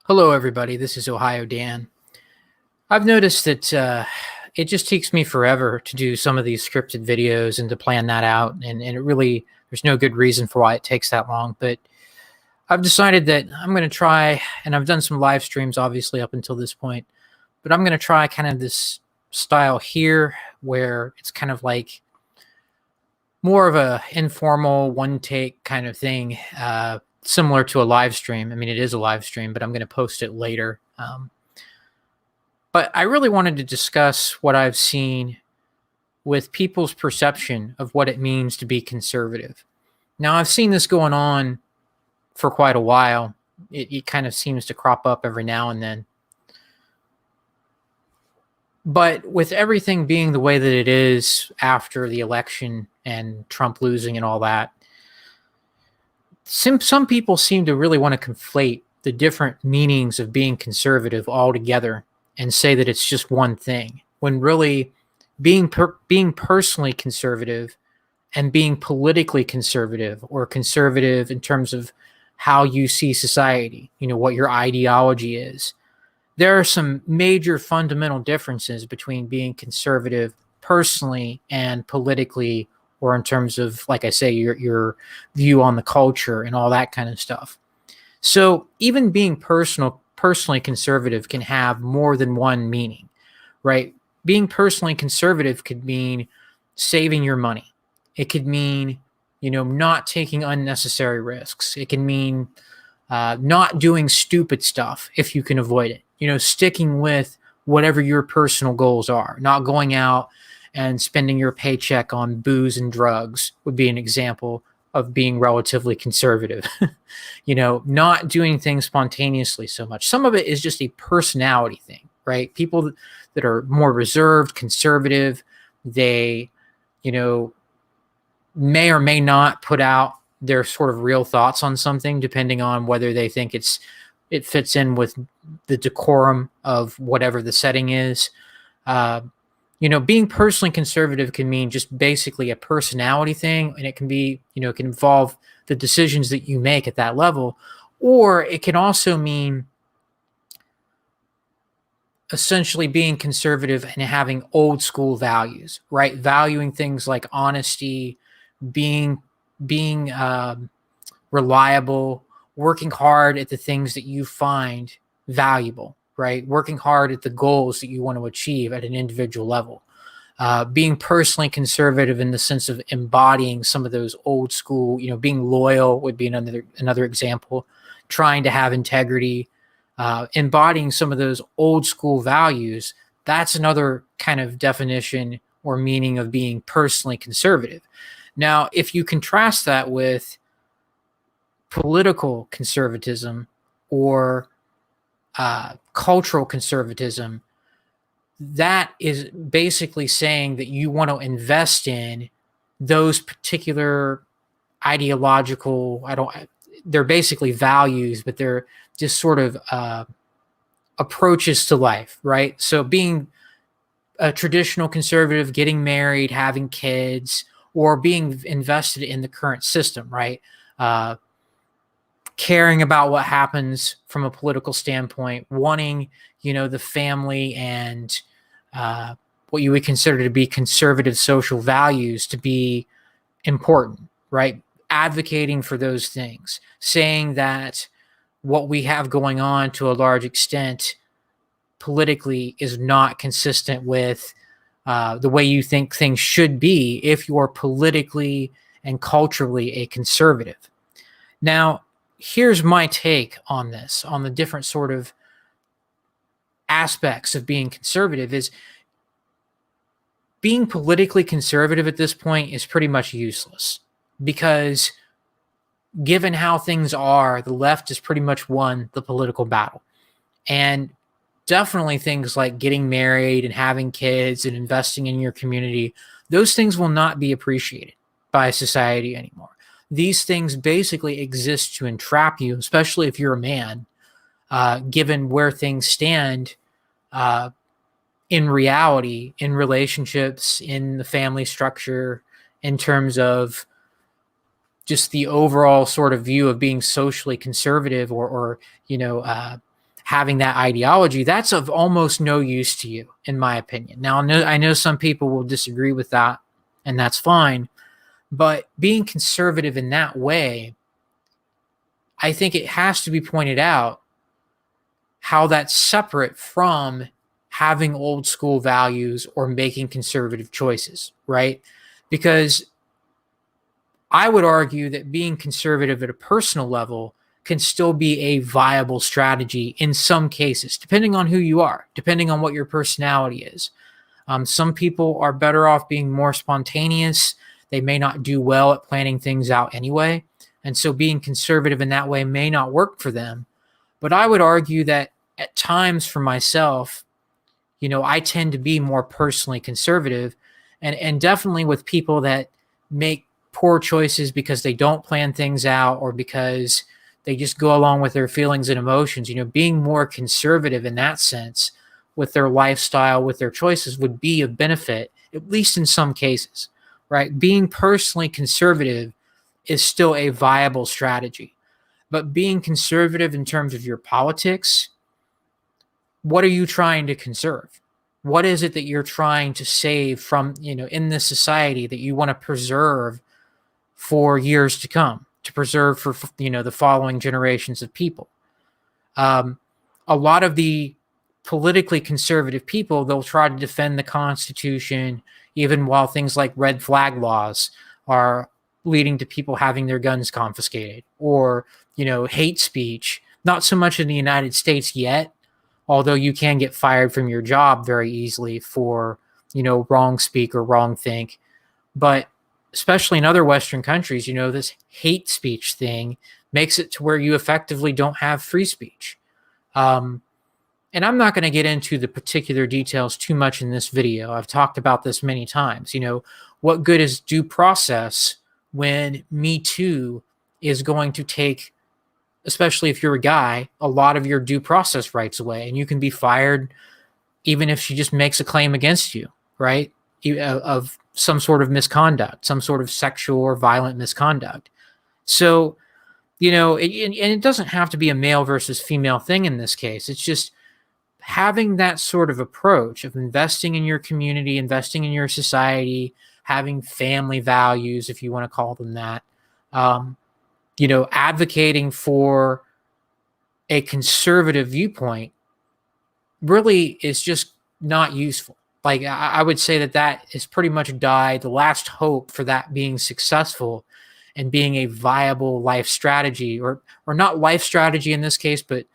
Hello, everybody. This is Ohio Dan. I've noticed that it just takes me forever to do some of these scripted videos and to plan that out. And it really, there's no good reason for why it takes that long. But I've decided that I'm going to try, and I've done some live streams, obviously, up until this point, but I'm going to try kind of this style here where it's kind of like more of a informal one take kind of thing, similar to a live stream. I mean, it is a live stream, but I'm going to post it later. But I really wanted to discuss what I've seen with people's perception of what it means to be conservative. Now, I've seen this going on for quite a while. It kind of seems to crop up every now and then. But with everything being the way that it is after the election and Trump losing and all that, some people seem to really want to conflate the different meanings of being conservative all together and say that it's just one thing, when really being personally conservative and being politically conservative, or conservative in terms of how you see society, what your ideology is, there are some major fundamental differences between being conservative personally and politically, or in terms of, like I say, your view on the culture and all that kind of stuff. So even being personally conservative can have more than one meaning, right? Being personally conservative could mean saving your money. It could mean, not taking unnecessary risks. It can mean not doing stupid stuff if you can avoid it. Sticking with whatever your personal goals are, not going out and spending your paycheck on booze and drugs would be an example of being relatively conservative. Not doing things spontaneously so much. Some of it is just a personality thing, right? People that are more reserved, conservative, they, may or may not put out their sort of real thoughts on something, depending on whether they think it fits in with the decorum of whatever the setting is. Being personally conservative can mean just basically a personality thing, and it can be, it can involve the decisions that you make at that level, or it can also mean essentially being conservative and having old school values, right? Valuing things like honesty, being reliable, working hard at the things that you find valuable, right? Working hard at the goals that you want to achieve at an individual level. Being personally conservative in the sense of embodying some of those old school, being loyal would be another example. Trying to have integrity, embodying some of those old school values. That's another kind of definition or meaning of being personally conservative. Now, if you contrast that with political conservatism or cultural conservatism, that is basically saying that you want to invest in those particular ideological, they're basically values, but they're just sort of approaches to life, right? So being a traditional conservative, getting married, having kids, or being invested in the current system, right? Caring about what happens from a political standpoint, wanting, the family and what you would consider to be conservative social values to be important, right? Advocating for those things, saying that what we have going on to a large extent politically is not consistent with the way you think things should be if you're politically and culturally a conservative. Now, here's my take on this, on the different sort of aspects of being conservative. Is being politically conservative at this point is pretty much useless, because given how things are, the left has pretty much won the political battle. And definitely things like getting married and having kids and investing in your community, those things will not be appreciated by society anymore. These things basically exist to entrap you, especially if you're a man, given where things stand in reality, in relationships, in the family structure, in terms of just the overall sort of view of being socially conservative, or having that ideology, that's of almost no use to you, in my opinion. Now, I know some people will disagree with that, and that's fine. But being conservative in that way, I think it has to be pointed out how that's separate from having old school values or making conservative choices, right? Because I would argue that being conservative at a personal level can still be a viable strategy in some cases, depending on who you are, depending on what your personality is. Some people are better off being more spontaneous. They may not do well at planning things out anyway. And so being conservative in that way may not work for them. But I would argue that at times for myself, I tend to be more personally conservative, and definitely with people that make poor choices because they don't plan things out or because they just go along with their feelings and emotions. Being more conservative in that sense with their lifestyle, with their choices would be a benefit, at least in some cases, right? Being personally conservative is still a viable strategy. But being conservative in terms of your politics, what are you trying to conserve? What is it that you're trying to save from, in this society that you want to preserve for years to come, to preserve for, the following generations of people? A lot of the politically conservative people, they'll try to defend the Constitution, even while things like red flag laws are leading to people having their guns confiscated, or, hate speech. Not so much in the United States yet, although you can get fired from your job very easily for, wrong speak or wrong think. But especially in other Western countries, this hate speech thing makes it to where you effectively don't have free speech. And I'm not going to get into the particular details too much in this video. I've talked about this many times. What good is due process when Me Too is going to take, especially if you're a guy, a lot of your due process rights away, and you can be fired even if she just makes a claim against you, right? Of some sort of misconduct, some sort of sexual or violent misconduct. So, and it doesn't have to be a male versus female thing in this case. It's just having that sort of approach of investing in your community, investing in your society, having family values, if you want to call them that, advocating for a conservative viewpoint really is just not useful. Like, I would say that is pretty much died. The last hope for that being successful and being a viable life strategy, or not life strategy in this case, but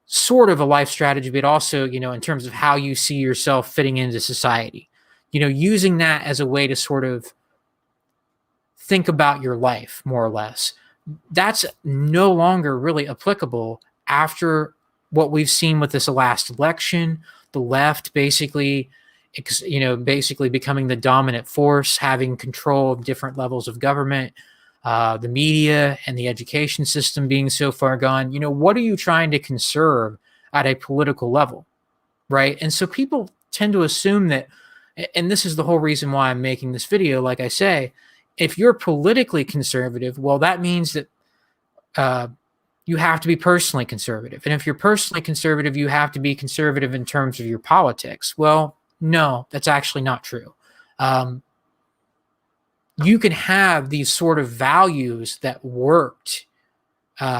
sort of a life strategy, but also, in terms of how you see yourself fitting into society, using that as a way to sort of think about your life more or less. That's no longer really applicable after what we've seen with this last election. The left basically becoming the dominant force, having control of different levels of government, the media and the education system being so far gone. What are you trying to conserve at a political level, right? And so people tend to assume that, and this is the whole reason why I'm making this video, like I say, if you're politically conservative, well, that means that you have to be personally conservative. And if you're personally conservative, you have to be conservative in terms of your politics. Well, no, that's actually not true. You can have these sort of values that worked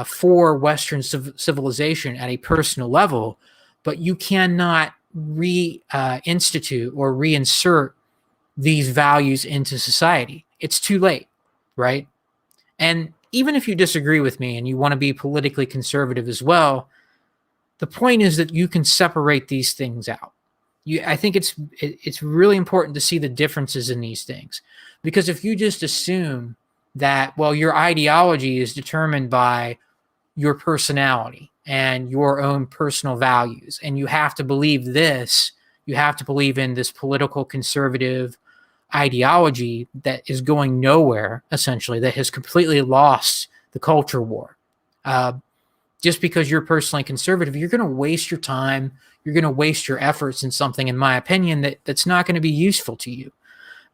for Western civilization at a personal level, but you cannot reinstitute or reinsert these values into society. It's too late, right? And even if you disagree with me and you want to be politically conservative as well, the point is that you can separate these things out. I think it's really important to see the differences in these things, because if you just assume that, well, your ideology is determined by your personality and your own personal values, and you have to believe this, you have to believe in this political conservative ideology that is going nowhere, essentially, that has completely lost the culture war. Just because you're personally conservative, you're going to waste your time, you're going to waste your efforts in something, in my opinion, that's not going to be useful to you.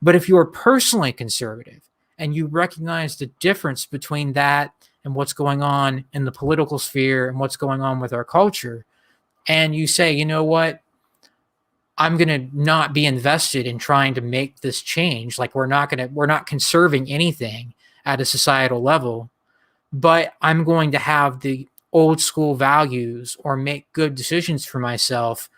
But if you're personally conservative and you recognize the difference between that and what's going on in the political sphere and what's going on with our culture, and you say, you know what, I'm going to not be invested in trying to make this change. Like we're not conserving anything at a societal level, but I'm going to have the old school values or make good decisions for myself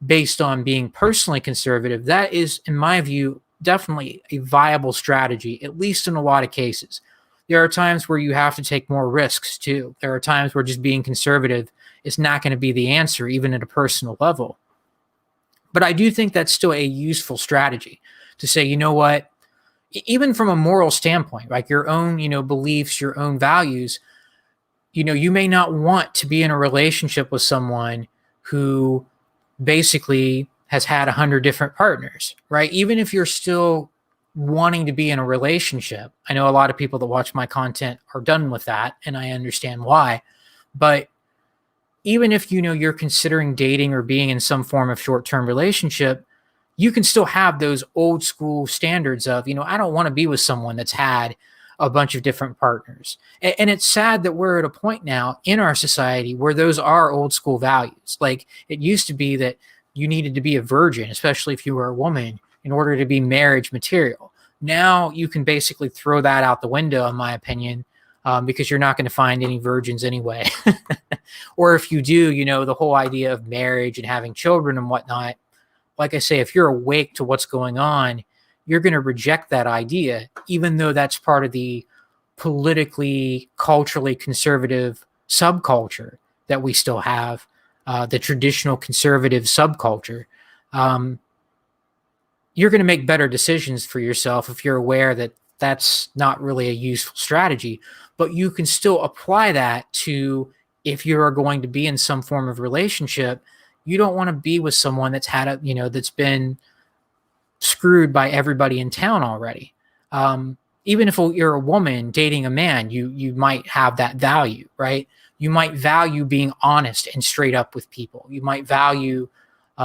based on being personally conservative. That is, in my view, definitely a viable strategy, at least in a lot of cases. There are times where you have to take more risks too. There are times where just being conservative is not going to be the answer, even at a personal level. But I do think that's still a useful strategy to say, you know what, even from a moral standpoint, like your own, beliefs, your own values, you may not want to be in a relationship with someone who basically has had 100 different partners, right? Even if you're still wanting to be in a relationship, I know a lot of people that watch my content are done with that, and I understand why. But even if you're considering dating or being in some form of short-term relationship, you can still have those old school standards of, I don't want to be with someone that's had a bunch of different partners. And it's sad that we're at a point now in our society where those are old school values. Like it used to be that you needed to be a virgin, especially if you were a woman, in order to be marriage material. Now you can basically throw that out the window, in my opinion, because you're not going to find any virgins anyway. Or if you do, the whole idea of marriage and having children and whatnot, like I say, if you're awake to what's going on, you're going to reject that idea, even though that's part of the politically, culturally conservative subculture that we still have, the traditional conservative subculture. You're going to make better decisions for yourself if you're aware that that's not really a useful strategy, but you can still apply that to if you are going to be in some form of relationship. You don't want to be with someone that's had that's been screwed by everybody in town already. Even if you're a woman dating a man, you might have that value, right? You might value being honest and straight up with people. You might value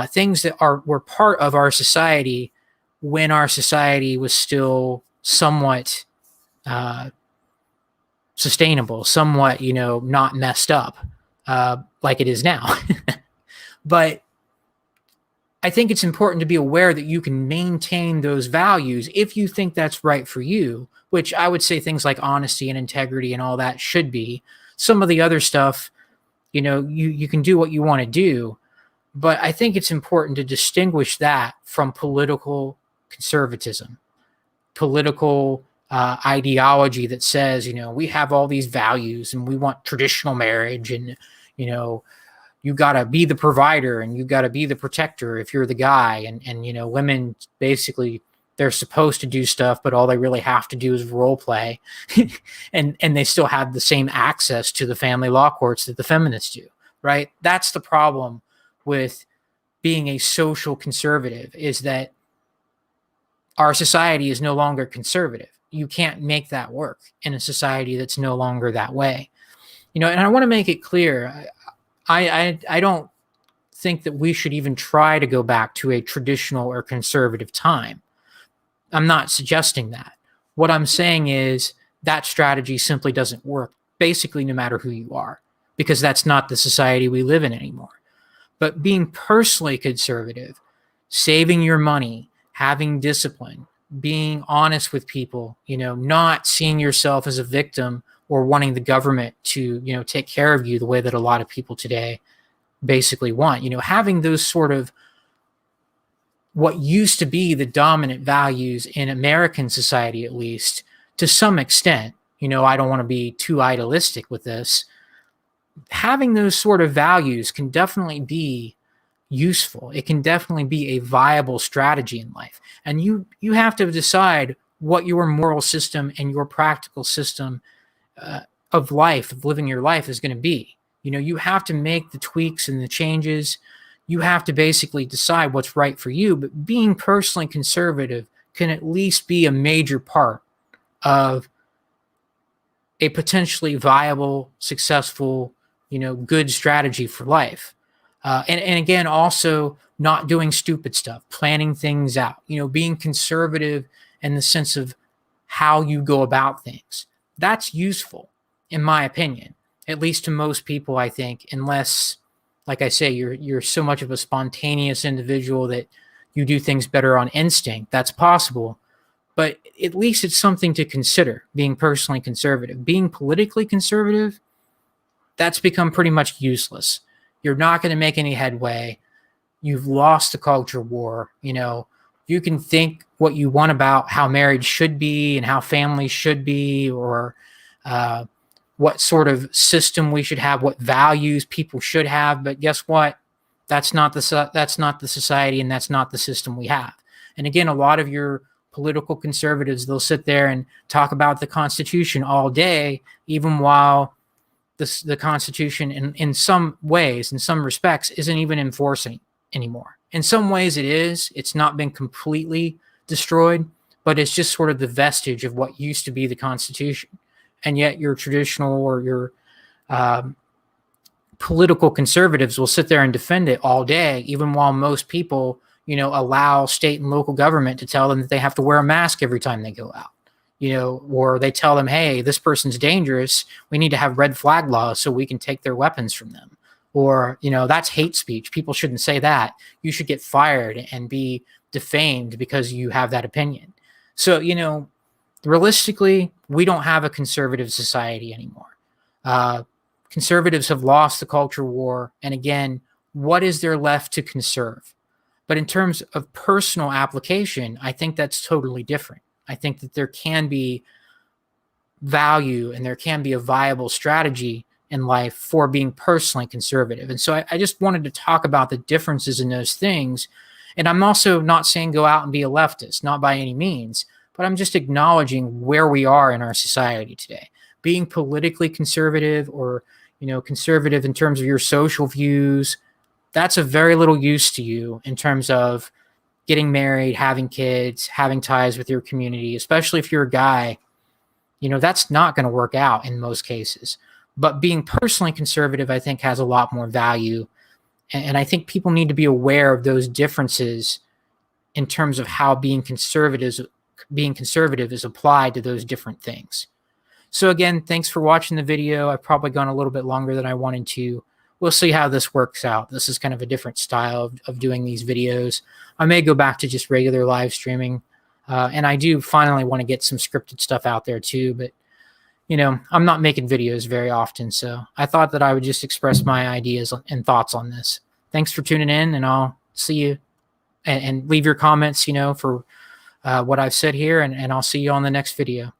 things that were part of our society when our society was still somewhat sustainable, somewhat, not messed up like it is now. But I think it's important to be aware that you can maintain those values if you think that's right for you, which I would say things like honesty and integrity and all that should be. Some of the other stuff, you can do what you want to do, but I think it's important to distinguish that from political conservatism, political ideology that says, we have all these values and we want traditional marriage and, you got to be the provider and you got to be the protector if you're the guy. And women basically, they're supposed to do stuff, but all they really have to do is role play. and they still have the same access to the family law courts that the feminists do, right? That's the problem with being a social conservative, is that our society is no longer conservative. You can't make that work in a society that's no longer that way. And I want to make it clear, I don't think that we should even try to go back to a traditional or conservative time. I'm not suggesting that. What I'm saying is that strategy simply doesn't work, basically no matter who you are, because that's not the society we live in anymore. But being personally conservative, saving your money, having discipline, being honest with people, not seeing yourself as a victim or wanting the government to, take care of you the way that a lot of people today basically want, having those sort of what used to be the dominant values in American society, at least to some extent. I don't want to be too idealistic with this. Having those sort of values can definitely be useful. It can definitely be a viable strategy in life. And you have to decide what your moral system and your practical system of life, of living your life, is going to be. You have to make the tweaks and the changes. You have to basically decide what's right for you. But being personally conservative can at least be a major part of a potentially viable, successful, good strategy for life. And again, also not doing stupid stuff, planning things out, being conservative in the sense of how you go about things. That's useful. in my opinion, at least to most people, I think, unless, like I say, you're so much of a spontaneous individual that you do things better on instinct. That's possible. But at least it's something to consider, being personally conservative. Being politically conservative, that's become pretty much useless. You're not going to make any headway. You've lost the culture war. You can think what you want about how marriage should be and how families should be, or what sort of system we should have, what values people should have. But guess what? That's not the society, and that's not the system we have. And again, a lot of your political conservatives, they'll sit there and talk about the Constitution all day, even while the Constitution, in some ways, in some respects, isn't even enforcing anymore. In some ways, it is. It's not been completely destroyed, but it's just sort of the vestige of what used to be the Constitution. And yet your traditional or your political conservatives will sit there and defend it all day, even while most people, allow state and local government to tell them that they have to wear a mask every time they go out, or they tell them, hey, this person's dangerous. We need to have red flag laws so we can take their weapons from them. Or, that's hate speech. People shouldn't say that. You should get fired and be defamed because you have that opinion. So, realistically, we don't have a conservative society anymore. Conservatives have lost the culture war. And again, what is there left to conserve? But in terms of personal application, I think that's totally different. I think that there can be value and there can be a viable strategy in life for being personally conservative. And so I just wanted to talk about the differences in those things. And I'm also not saying go out and be a leftist, not by any means, but I'm just acknowledging where we are in our society today. Being politically conservative, or, conservative in terms of your social views, that's of very little use to you in terms of getting married, having kids, having ties with your community, especially if you're a guy. That's not going to work out in most cases. But being personally conservative, I think, has a lot more value. And I think people need to be aware of those differences in terms of how being conservative is applied to those different things. So again, thanks for watching the video. I've probably gone a little bit longer than I wanted to. We'll see how this works out. This is kind of a different style of doing these videos. I may go back to just regular live streaming. And I do finally want to get some scripted stuff out there too. But, I'm not making videos very often. So I thought that I would just express my ideas and thoughts on this. Thanks for tuning in, and I'll see you. And leave your comments, for what I've said here. And I'll see you on the next video.